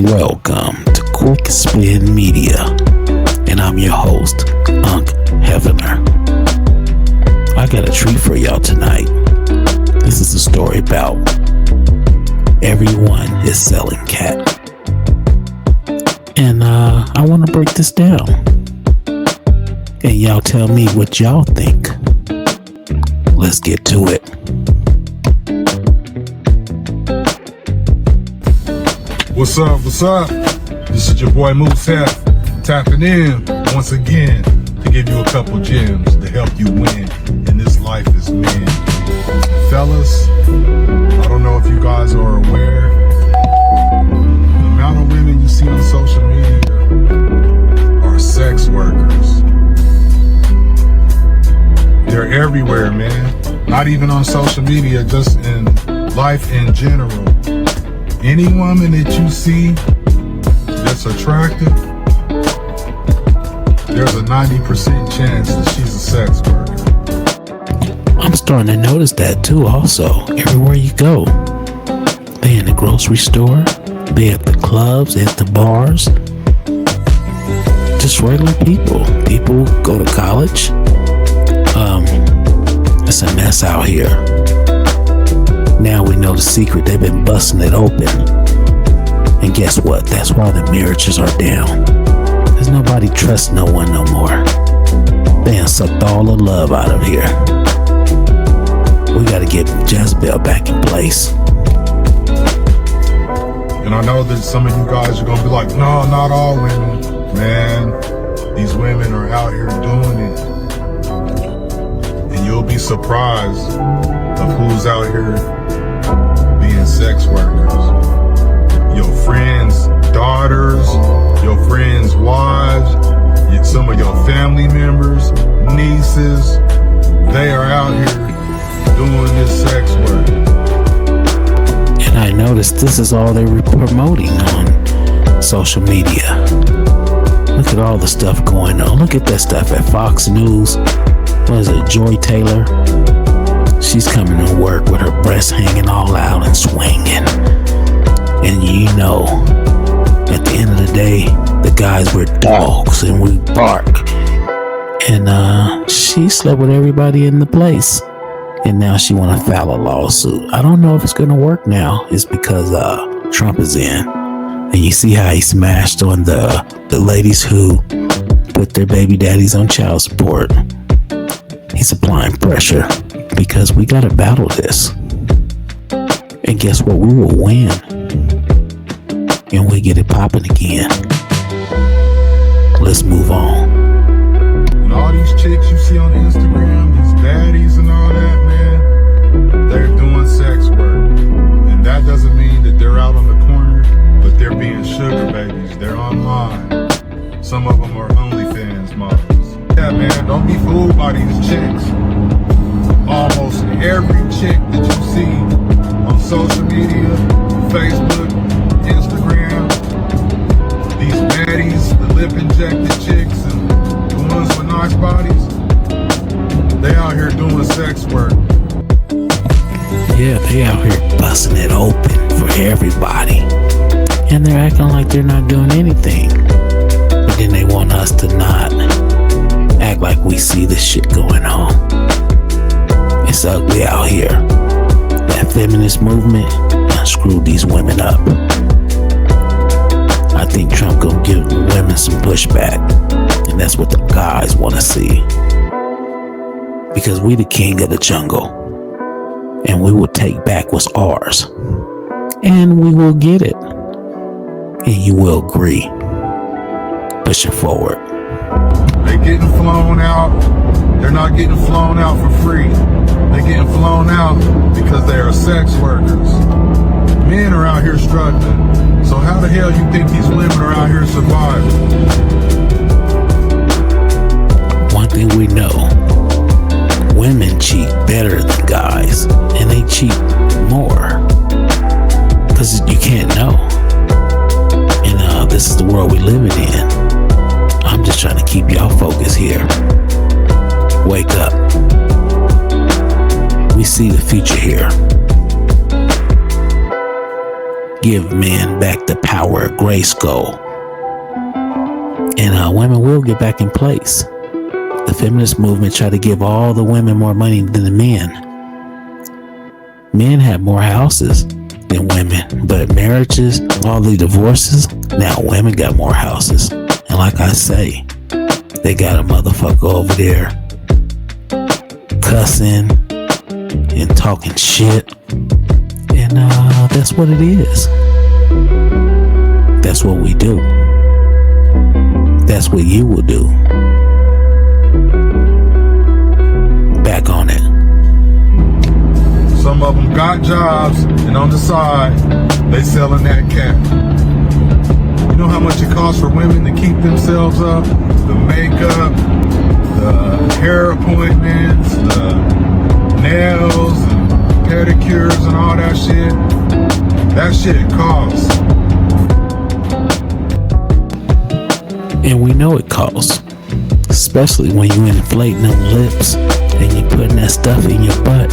Welcome to Quick Spin Media, and I'm your host, Unc Hefner. I got a treat for y'all tonight. This is a story about everyone is selling cat. And I want to break this down. And y'all tell me what y'all think. Let's get to it. What's up? This is your boy Moose Hef, tapping in once again to give you a couple gems to help you win in this life as men. Fellas, I don't know if you guys are aware, the amount of women you see on social media are sex workers. They're everywhere, man. Not even on social media, just in life in general. Any woman that you see that's attractive, there's a 90% chance that she's a sex worker. I'm starting to notice that too also. Everywhere you go. They in the grocery store, they at the clubs, at the bars. Just regular people. People go to college. It's a mess out here. Now we know the secret. They've been busting it open. And guess what? That's why the marriages are down. There's nobody trusts no one no more. They done sucked all the love out of here. We gotta get Jezebel back in place. And I know that some of you guys are gonna be like, no, not all women. Man, these women are out here doing it. And you'll be surprised of who's out here being sex workers. Your friends' daughters, your friends' wives, some of your family members, nieces, they are out here doing this sex work. And I noticed this is all they're promoting on social media. Look at all the stuff going on. Look at that stuff at Fox News. What is it, Joy Taylor? She's coming to work with her breasts hanging all out and swinging. And you know, at the end of the day, the guys were dogs and we bark. And she slept with everybody in the place. And now she want to file a lawsuit. I don't know if it's going to work now. It's because Trump is in. And you see how he smashed on the ladies who put their baby daddies on child support. He's applying pressure because we got to battle this. And guess what? We will win. And we get it popping again. Let's move on. And all these chicks you see on Instagram, these baddies and all that, man, they're doing sex work. And that doesn't mean that they're out on the corner, but they're being sugar babies. They're online. Some of them are OnlyFans models. Yeah, man, don't be fooled by these chicks. Almost every chick that you see on social media, Facebook, Instagram, these baddies, the lip injected chicks and the ones with nice bodies, they out here doing sex work. Yeah, they out here busting it open for everybody. And they're acting like they're not doing anything. But then they want us to not act like we see this shit going on. It's ugly out here. That feminist movement screwed these women up. I think Trump gonna give women some pushback, and that's what the guys want to see. Because we the king of the jungle, and we will take back what's ours, and we will get it, and you will agree. Pushing forward. They getting flown out. They're not getting flown out for free. They're getting flown out because they are sex workers. Men are out here struggling. So how the hell you think these women are out here surviving? One thing we know, women cheat better than guys, and they cheat more because you can't know. And this is the world we're living in. I'm just trying to keep y'all focused here. Wake up. We see the future here. give men back the power of Grayskull. And women will get back in place. The feminist movement tried to give all the women more money than the men. Men had more houses than women, but marriages, all the divorces, now women got more houses. And like I say, they got a motherfucker over there cussing and talking shit. And that's what it is. That's what we do. That's what you will do. Back on it. Some of them got jobs, and on the side, they selling that cat. You know how much it costs for women to keep themselves up? The makeup, the hair appointments, the nails, and pedicures, and all that shit. That shit costs. And we know it costs. Especially when you inflating them lips and you putting that stuff in your butt.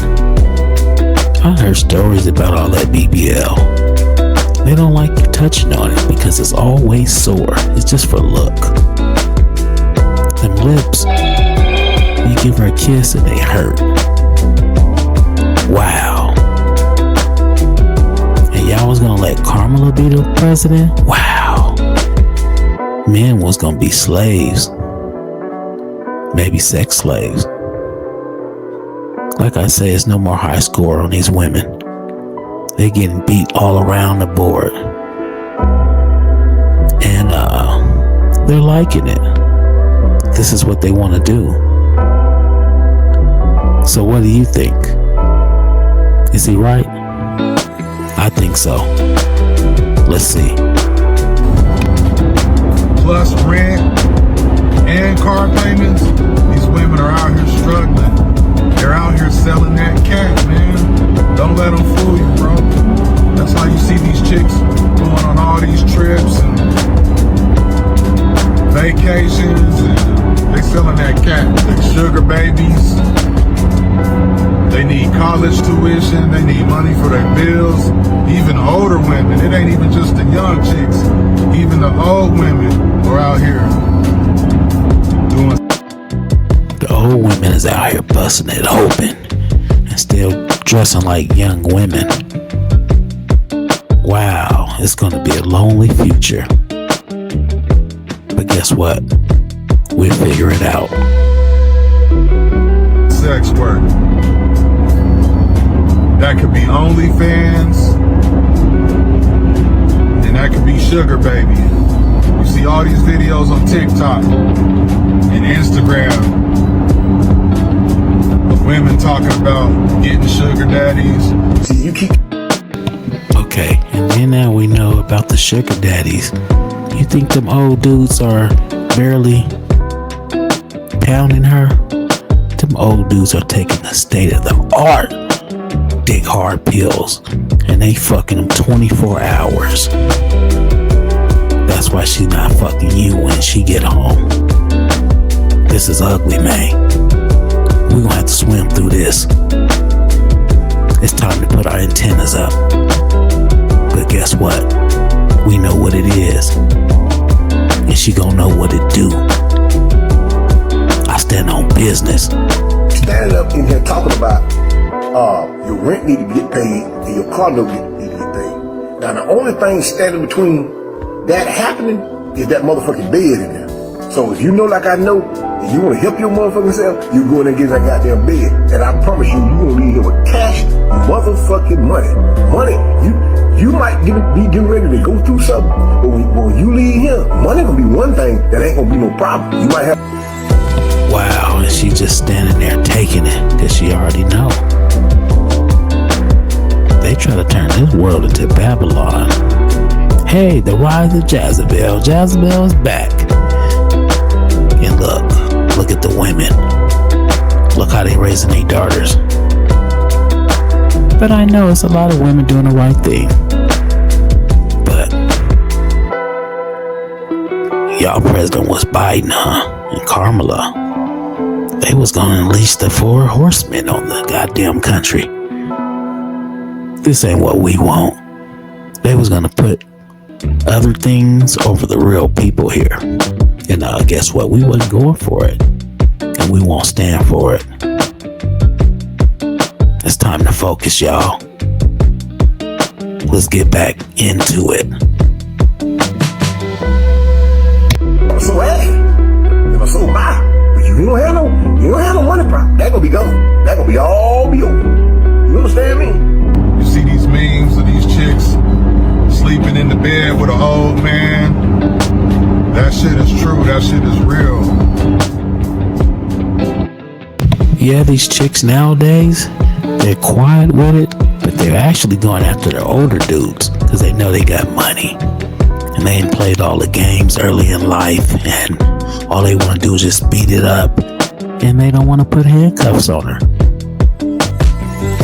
I heard stories about all that BBL. They don't like you touching on it because it's always sore. It's just for look. Them lips, you give her a kiss and they hurt. Wow. And y'all was gonna let Kamala be the president? Wow. Men was gonna be slaves. Maybe sex slaves. Like I say, it's no more high score on these women. They're getting beat all around the board. And they're liking it. This is what they want to do. So what do you think? Is he right? I think so. Let's see. Plus rent and car payments, these women are out here struggling. They're out here selling that cat, man. Don't let them fool you, bro. That's how you see these chicks going on all these trips and vacations, and they selling that cat. They sugar babies. They need college tuition. They need money for their bills. Even older women. It ain't even just the young chicks. Even the old women are out here doing. The old women is out here busting it open and still dressing like young women. Wow, it's gonna be a lonely future. But guess what? We'll figure it out. Sex work. That could be OnlyFans, and that could be sugar baby. You see all these videos on TikTok and Instagram of women talking about getting sugar daddies. See, you keep. Okay, and then now we know about the sugar daddies. You think them old dudes are barely pounding her? Them old dudes are taking the state of the art dick hard pills, and they fucking them 24 hours. That's why she's not fucking you when she get home. This is ugly, man. We're gonna have to swim through this. It's time to put our antennas up. But guess what? We know what it is, and she gonna know what it do. I stand on business. Standing up in here talking about your rent need to get paid and your car note need to get paid. Now the only thing standing between that happening is that motherfucking bed in there. So if you know like I know, and you want to help your motherfucking self, you go in and get that goddamn bed. And I promise you, you gonna leave here with cash motherfucking money. Money, you might be getting ready to go through something, but when you leave here, money gonna be one thing that ain't gonna be no problem. You might have. Wow, and she just standing there taking it because she already know. They try to turn this world into Babylon. Hey, the rise of Jezebel. Jezebel is back. And look at the women. Look how they raising their daughters. But I know it's a lot of women doing the right thing. But y'all president was Biden, huh? And Kamala. They was gonna unleash the 4 horsemen on the goddamn country. This ain't what we want. They was gonna put other things over the real people here. And guess what? We wasn't going for it. And we won't stand for it. It's time to focus, y'all. Let's get back into it. So hey, so buy. But you don't have no money problem. That gonna be gone. That gonna be all be over. You understand me? You see these memes of these chicks sleeping in the bed with an old man. That shit is true. That shit is real. Yeah, these chicks nowadays, they're quiet with it, but they're actually going after the older dudes because they know they got money. And they ain't played all the games early in life, and all they want to do is just beat it up, and they don't want to put handcuffs on her.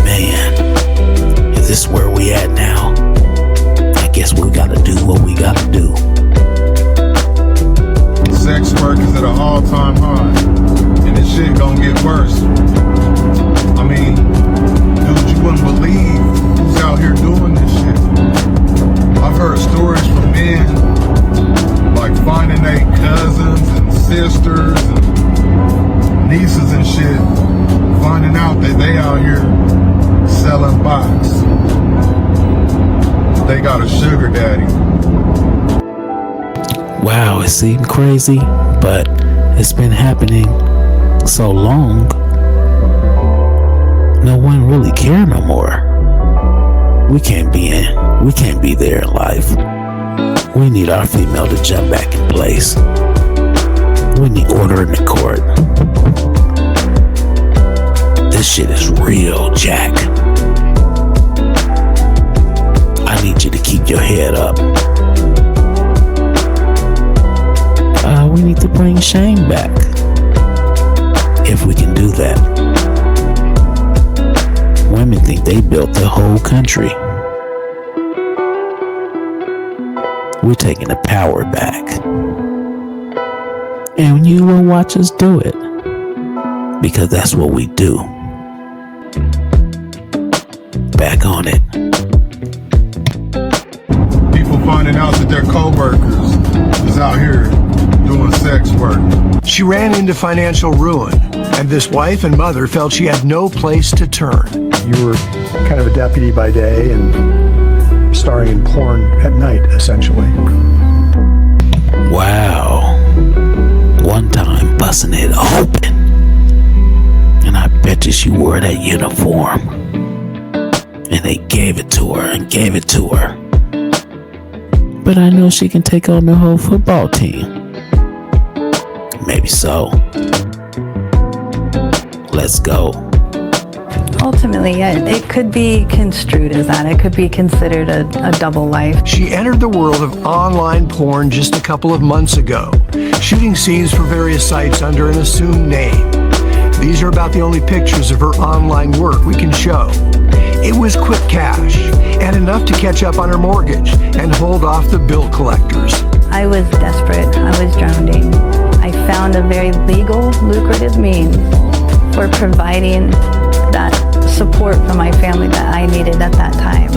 Man, is this where we at now? I guess we gotta do what we gotta do. Sex work is at an all-time high, and this shit gonna get worse. I mean, dude, you wouldn't believe who's out here doing this shit. I've heard stories from men like finding their cousins and sisters and nieces and shit, finding out that they out here selling box. They got a sugar daddy. Wow, it seemed crazy, but it's been happening so long, no one really care no more. We can't be there in life. We need our female to jump back in place. We need order in the court. This shit is real, Jack. I need you to keep your head up. We need to bring shame back. If we can do that. Women think they built the whole country. We're taking the power back. And you will watch us do it. Because that's what we do. Back on it. People finding out that their co-workers is out here doing sex work. She ran into financial ruin, and this wife and mother felt she had no place to turn. You were kind of a deputy by day and starring in porn at night, essentially. Wow. One time busting it open. And I bet you she wore that uniform. And they gave it to her and gave it to her. But I know she can take on the whole football team. Maybe so. Let's go. Ultimately, yeah, it could be construed as that. It could be considered a double life. She entered the world of online porn just a couple of months ago, shooting scenes for various sites under an assumed name. These are about the only pictures of her online work we can show. It was quick cash, and enough to catch up on her mortgage and hold off the bill collectors. I was desperate. I was drowning. I found a very legal, lucrative means for providing that support for my family that I needed at that time.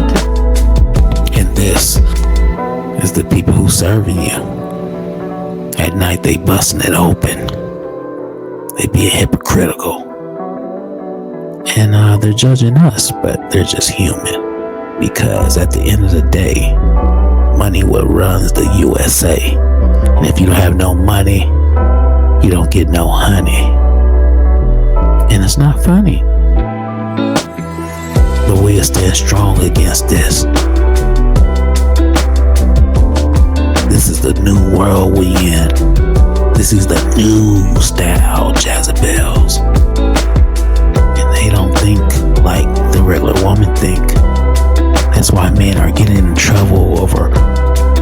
And this is the people who serving you. At night they busting it open. They being hypocritical. And they're judging us, but they're just human. Because at the end of the day, money what runs the USA. And if you don't have no money, you don't get no honey. And it's not funny. But we'll stand strong against this. This is the new world we in. This is the new style Jezebels. And they don't think like the regular woman think. That's why men are getting in trouble over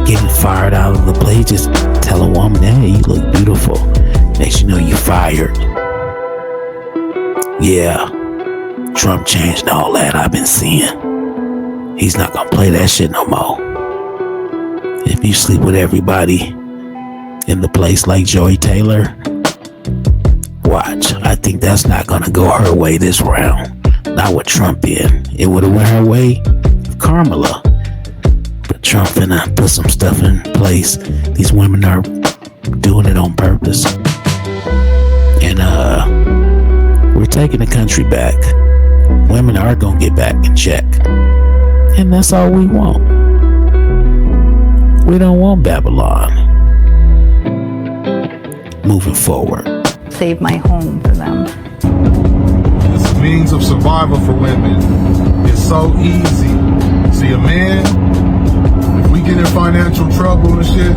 getting fired out of the place. Just tell a woman, hey, you look beautiful. Next you know you fired. Yeah, Trump changed all that I've been seeing. He's not gonna play that shit no more. If you sleep with everybody in the place like Joy Taylor, watch. I think that's not gonna go her way this round. Not with Trump in. It would have went her way if Kamala But Trump finna put some stuff in place. These women are doing it on purpose. And we're taking the country back. Women are gonna get back in check. And that's all we want. We don't want Babylon. Moving forward. Save my home for them. It's a means of survival for women. It's so easy. See, a man, if we get in financial trouble and shit,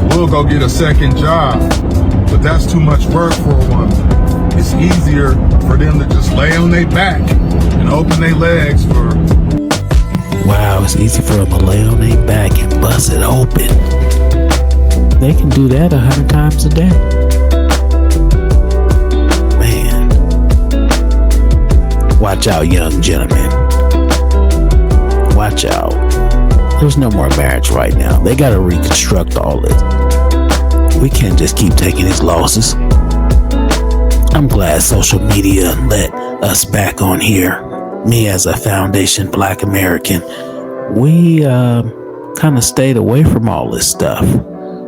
we'll go get a second job. But that's too much work for a woman. It's easier for them to just lay on their back and open their legs for... Wow, it's easy for them to lay on their back and bust it open. They can do that 100 times a day. Man. Watch out, young gentlemen. Watch out. There's no more marriage right now. They gotta reconstruct all this. We can't just keep taking these losses. I'm glad social media let us back on here. Me as a Foundation Black American, we kind of stayed away from all this stuff.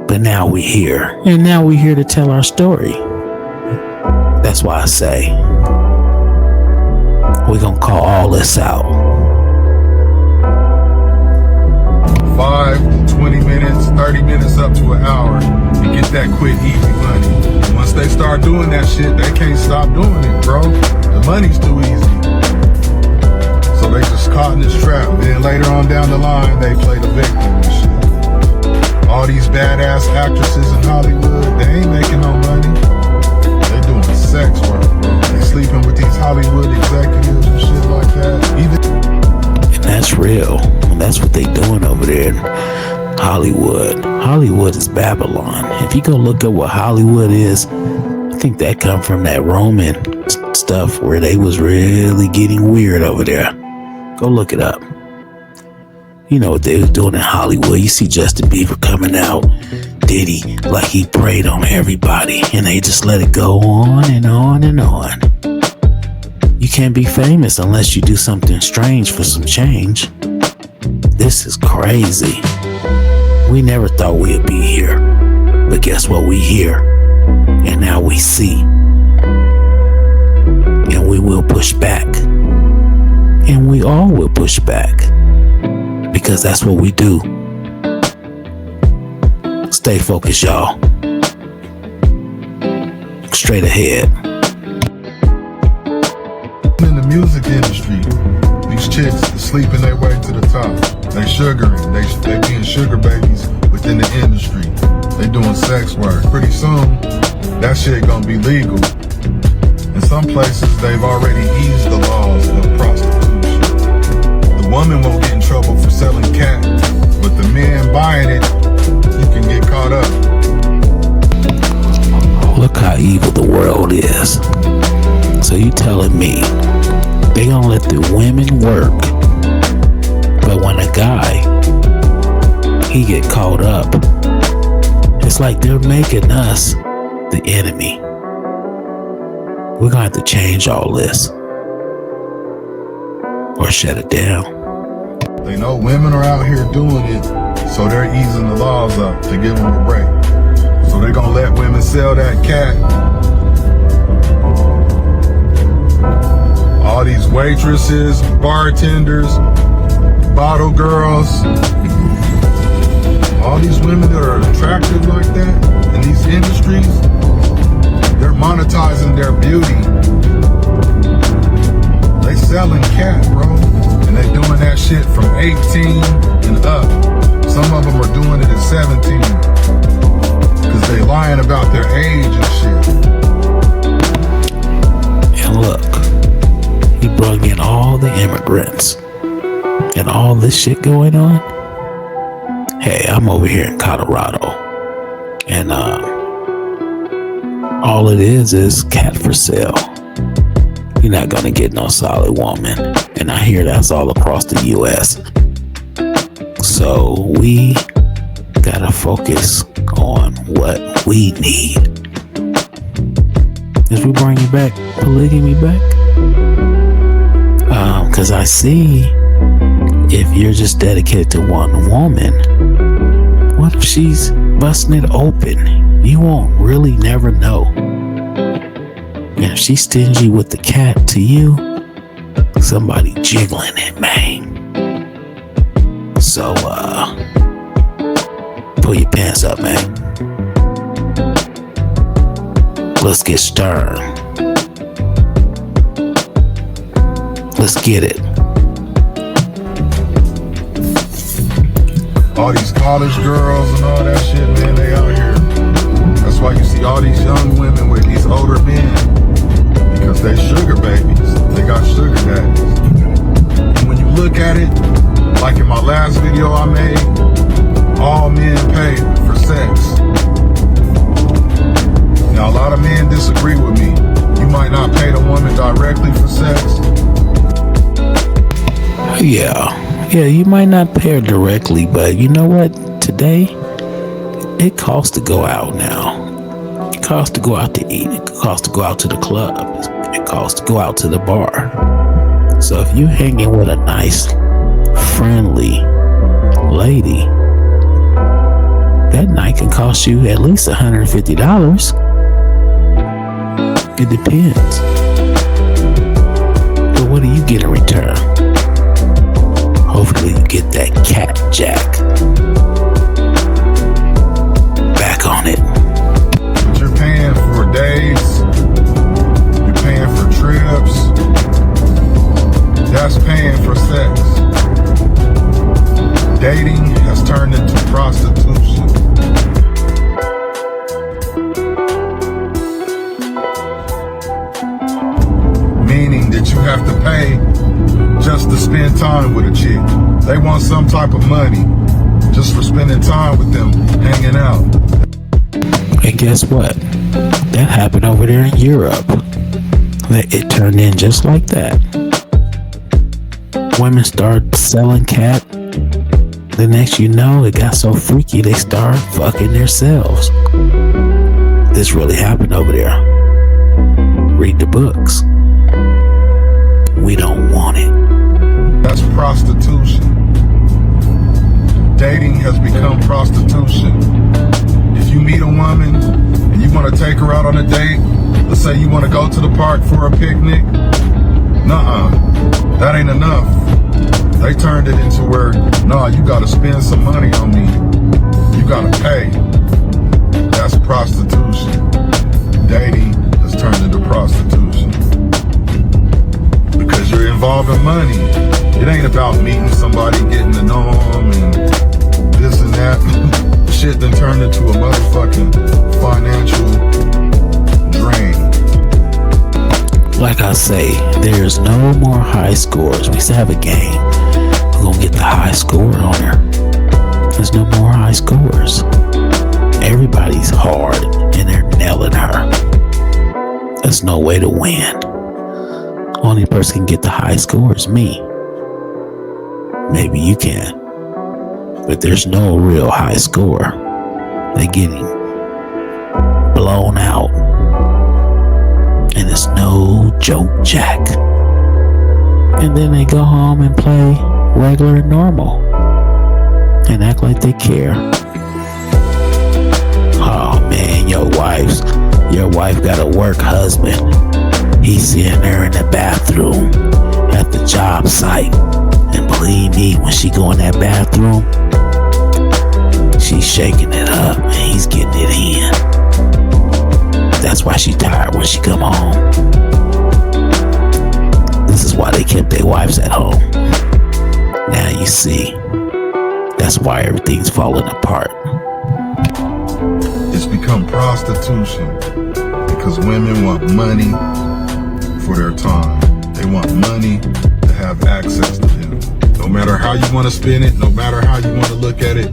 But now we're here. And now we're here to tell our story. That's why I say, we're gonna call all this out. 5, 20 minutes, 30 minutes up to an hour to get that quick, easy money. And once they start doing that shit, they can't stop doing it, bro. The money's too easy. So they just caught in this trap. Then later on down the line, they play the victim and shit. All these badass actresses in Hollywood, they ain't making no money. They doing sex work, bro. They sleeping with these Hollywood executives and shit like that. And that's real. That's what they doing over there in Hollywood. Hollywood is Babylon. If you go look at what Hollywood is, I think that come from that Roman stuff where they was really getting weird over there. Go look it up. You know what they was doing in Hollywood. You see Justin Bieber coming out, Diddy, like he preyed on everybody, and they just let it go on and on and on. You can't be famous unless you do something strange for some change. This is crazy. We never thought we'd be here. But guess what? We here. And now we see. And we will push back. And we all will push back. Because that's what we do. Stay focused, y'all. Straight ahead. In the music industry, these chicks sleeping their way to the top. They sugaring. They being sugar babies within the industry. They doing sex work. Pretty soon, that shit gonna be legal. In some places, they've already eased the laws of prostitution. The woman won't get in trouble for selling cat, but the man buying it, you can get caught up. Look how evil the world is. So you telling me they gonna let the women work, but when a guy, he get caught up, it's like they're making us the enemy. We're gonna have to change all this or shut it down. They know women are out here doing it, so they're easing the laws up to give them a break. So they're gonna let women sell that cat. All these waitresses, bartenders, bottle girls, all these women that are attractive like that in these industries, they're monetizing their beauty. They selling cat, bro, and they doing that shit from 18 and up. Some of them are doing it at 17 because they lying about their age and shit. And look, he brought in all the immigrants and all this shit going on. Hey, I'm over here in Colorado, and all it is cat for sale. You're not gonna get no solid woman, and I hear that's all across the U.S. So we gotta focus on what we need. As we bring it back, polygamy back, because I see if you're just dedicated to one woman, what if she's busting it open? You won't really never know. And if she's stingy with the cat to you, somebody jiggling it, man. So, pull your pants up, man. Let's get stern. Let's get it. All these college girls and all that shit, man, they out here. That's why you see all these young women with these older men. Because they sugar babies. They got sugar daddies. And when you look at it, like in my last video I made, all men pay for sex. Now, a lot of men disagree with me. You might not pay the woman directly for sex. Yeah, you might not pay her directly, but you know what? Today, it costs to go out now. It costs to go out to eat. It costs to go out to the club. It costs to go out to the bar. So if you're hanging with a nice, friendly lady, that night can cost you at least $150. It depends. But what do you get in return? Hopefully you get that cat jack. Back on it. But you're paying for days. You're paying for trips. That's paying for sex. Dating has turned into prostitution. Meaning that you have to pay just to spend time with a chick. They want some type of money just for spending time with them, hanging out. And guess what? That happened over there in Europe. It turned in just like that. Women start selling cat. The next you know, it got so freaky they start fucking themselves. This really happened over there. Read the books. We don't want it. That's prostitution. Dating has become prostitution. If you meet a woman and you want to take her out on a date, let's say you want to go to the park for a picnic, nuh-uh, that ain't enough. They turned it into where, nah, you gotta spend some money on me. You gotta pay. That's prostitution. Dating has turned into prostitution. Because you're involved in money. It ain't about meeting somebody, getting to know them, and this and that. Shit done turned into a motherfucking financial drain. Like I say, there's no more high scores. We used to have a game. We're gonna get the high score on her. There's no more high scores. Everybody's hard and they're nailing her. There's no way to win. Only person can get the high score is me. Maybe you can. But there's no real high score. They're getting blown out. And it's no joke jack. And then they go home and play regular and normal. And act like they care. Oh man, your wife got a work husband. He's seeing her in the bathroom at the job site. And believe me, when she go in that bathroom, she's shaking it up and he's getting it in. That's why she tired when she come home. This is why they kept their wives at home. Now you see, that's why everything's falling apart. It's become prostitution because women want money for their time. They want money to have access to them. No matter how you want to spin it, no matter how you want to look at it,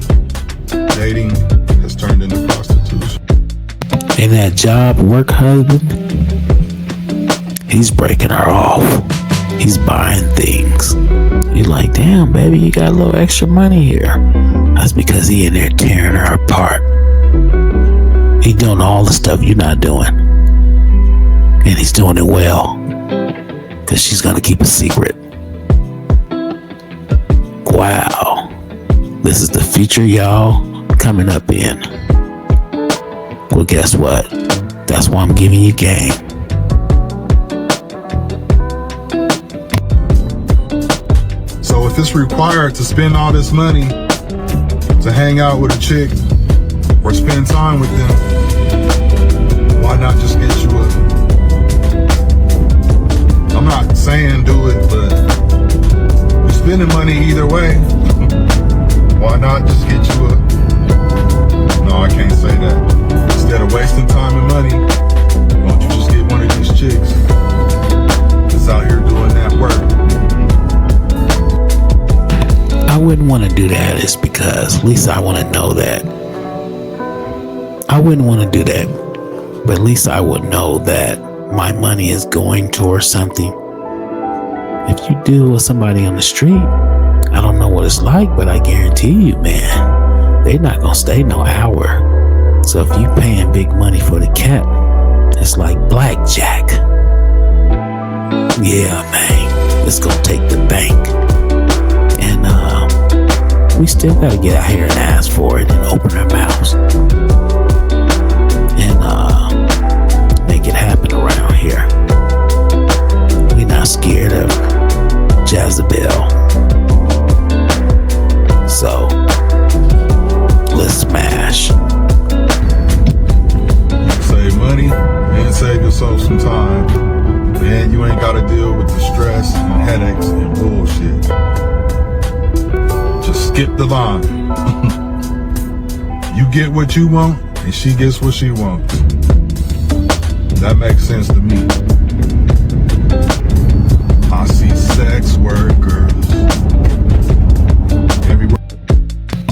dating has turned into prostitution. And that job work husband, he's breaking her off. He's buying things. You're like, damn, baby, you got a little extra money here. That's because he in there tearing her apart. He doing all the stuff you're not doing. And he's doing it well. Because she's going to keep a secret. wow, this is the future y'all coming up in. Well, guess what? That's why I'm giving you game. So if it's required to spend all this money to hang out with a chick or spend time with them, why not just get you a... I'm not saying do it, but you're spending money either way. Why not just get you a... No, I can't say that. Instead of wasting time and money, why don't you just get one of these chicks that's out here doing that work? I wouldn't want to do that is because at least I want to know that. I wouldn't want to do that, but at least I would know that my money is going towards something. If you do with somebody on the street, I don't know what it's like, but I guarantee you, man, they're not going to stay no hour. So if you paying big money for the cat, it's like blackjack. Yeah, man, it's going to take the bank. And we still got to get out here and ask for it and open our mouths and make it happen around here. We're not scared of Jezebel. So let's smash. You can save money and save yourself some time, and you ain't got to deal with the stress and headaches and bullshit. Just skip the line. You get what you want, and she gets what she wants. That makes sense to me. I see sex workers everywhere.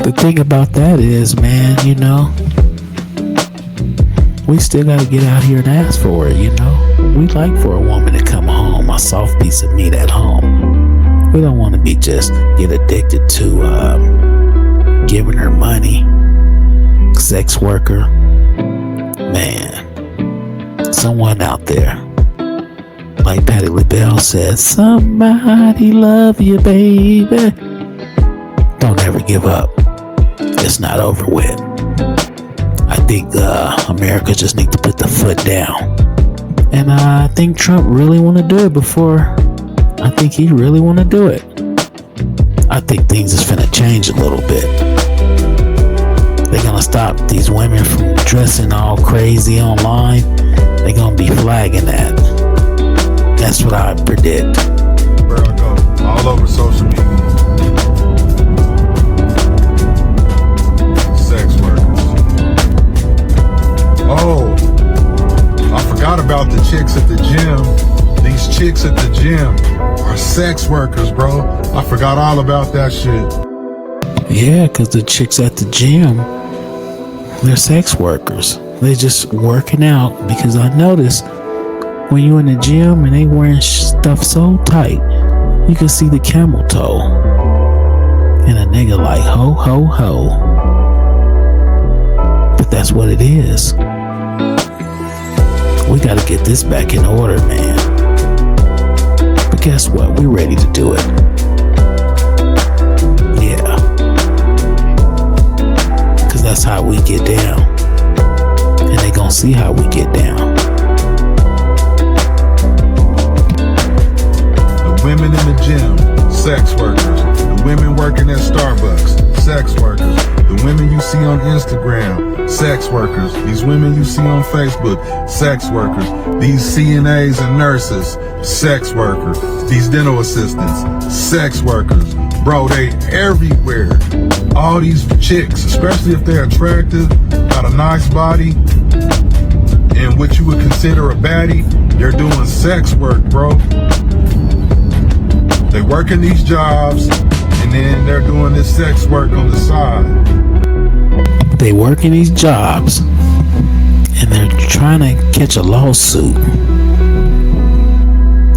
The thing about that is, man, you know, we still got to get out here and ask for it, you know. We like for a woman to come home, a soft piece of meat at home. We don't want to be just get addicted to giving her money. Sex worker. Man, someone out there, like Patti LaBelle said, somebody love you, baby. Don't ever give up. It's not over with. I think America just need to put the foot down. And I think Trump really want to do it before. I think he really want to do it. I think things is finna change a little bit. They're gonna stop these women from dressing all crazy online. They're gonna be flagging that. That's what I predict. Where I go, all over social media. Sex workers. Oh, I forgot about the chicks at the gym. These chicks at the gym are sex workers, bro. I forgot all about that shit. Yeah, because the chicks at the gym, they're sex workers. They're just working out. Because I noticed when you're in the gym and they wearing stuff so tight, you can see the camel toe. And a nigga like, ho, ho, ho. But that's what it is. We got to get this back in order, man. But guess what? We're ready to do it. Yeah. Because that's how we get down. And they gonna see how we get down. The women in the gym, sex workers. The women working at Starbucks, sex workers. The women you see on Instagram, sex workers. These women you see on Facebook, sex workers. These CNAs and nurses, sex workers. These dental assistants, sex workers. Bro, they everywhere. All these chicks, especially if they're attractive, got a nice body, and what you would consider a baddie, they're doing sex work, bro. They working these jobs, and then they're doing this sex work on the side. They working these jobs, and they're trying to catch a lawsuit.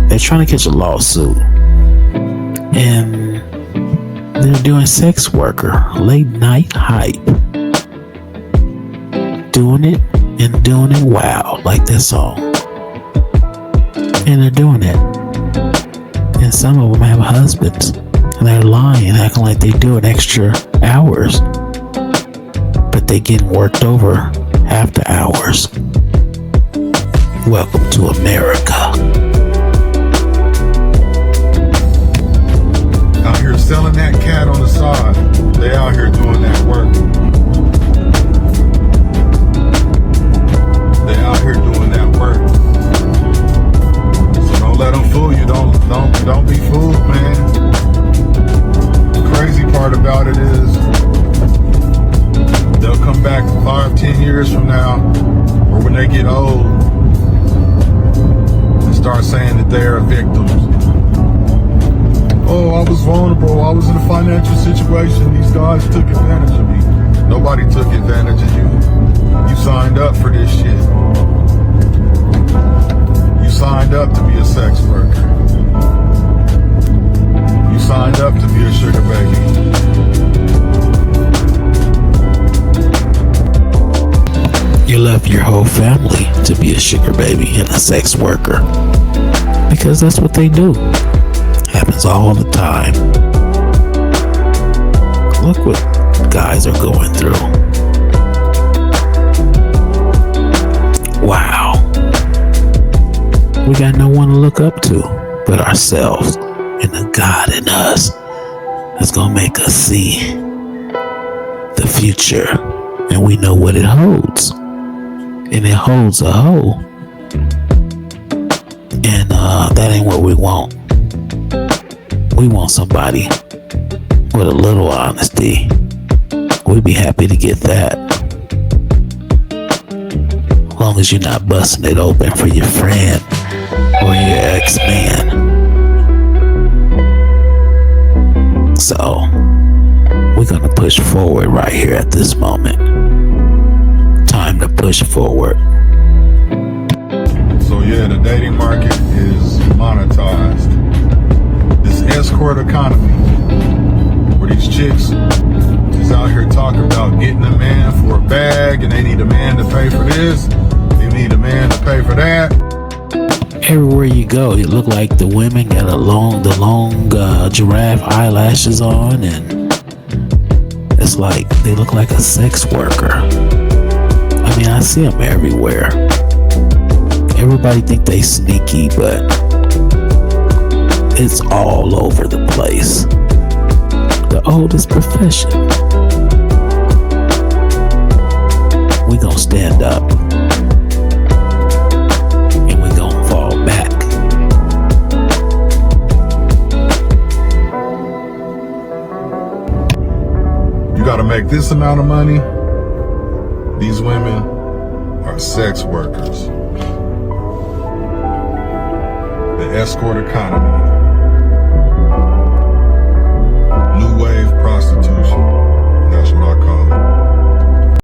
They're trying to catch a lawsuit. And they're doing sex worker, late night hype. Doing it and doing it wow, like that song. And they're doing it. And some of them have husbands. And they're lying, acting like they do it extra hours. But they getting worked over half the hours. Welcome to America. Out here selling that cat on the side. They out here doing that work. They out here doing that work. So don't let them fool you. Don't be fooled, man. The crazy part about it is they'll come back 5-10 years from now, or when they get old, and start saying that they are victims. Oh, I was vulnerable. I was in a financial situation. These guys took advantage of me. Nobody took advantage of you. You signed up for this shit. You signed up to be a sex worker. You signed up to be a sugar baby. You left your whole family to be a sugar baby and a sex worker. Because that's what they do. Happens all the time. Look what guys are going through. Wow. We got no one to look up to but ourselves and the God in us that's gonna make us see the future, and we know what it holds, and it holds a hoe, and that ain't what we want. We want somebody with a little honesty. We'd be happy to get that, as long as you're not busting it open for your friend or your ex-man. So we're gonna push forward right here at this moment. Time to push forward. So yeah, the dating market is monetized. This escort economy, where these chicks is out here talking about getting a man for a bag, and they need a man to pay for this, they need a man to pay for that. Everywhere you go, you look like the women got the long giraffe eyelashes on, and it's like they look like a sex worker. I mean, I see them everywhere. Everybody think they sneaky, but it's all over the place. The oldest profession. We gonna stand up. You gotta make this amount of money. These women are sex workers. The escort economy.